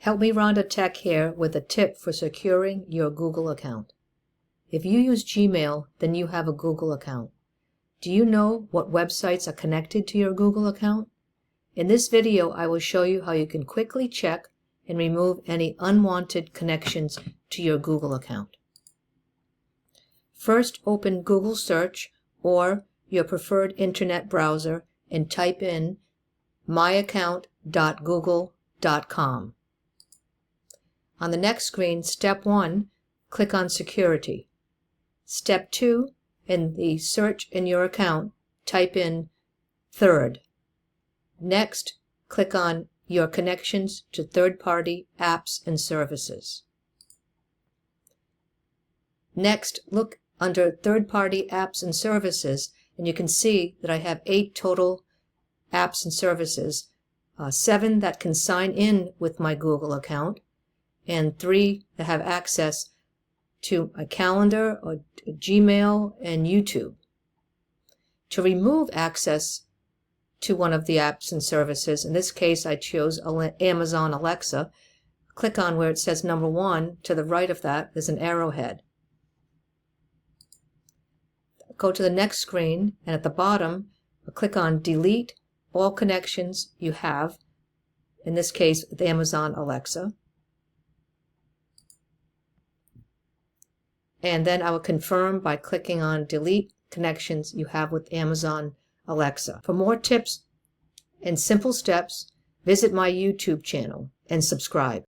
Help Me Ronda Tech here with a tip for securing your Google account. If you use Gmail, then you have a Google account. Do you know what websites are connected to your Google account? In this video, I will show you how you can quickly check and remove any unwanted connections to your Google account. First, open Google Search or your preferred internet browser and type in myaccount.google.com. On the next screen, Step 1, click on Security. Step 2, in the search in your account, type in Third. Next, click on Your Connections to Third-Party Apps and Services. Next, look under Third-Party Apps and Services, and you can see that I have 8 total apps and services, 7 that can sign in with my Google account, and 3 that have access to a calendar or Gmail and YouTube. To remove access to one of the apps and services, in this case I chose Amazon Alexa, click on where it says number 1. To the right of that is an arrowhead. Go to the next screen, and at the bottom click on Delete all connections you have, in this case with Amazon Alexa. And then I will confirm by clicking on Delete Connections you have with Amazon Alexa. For more tips and simple steps, visit my YouTube channel and subscribe.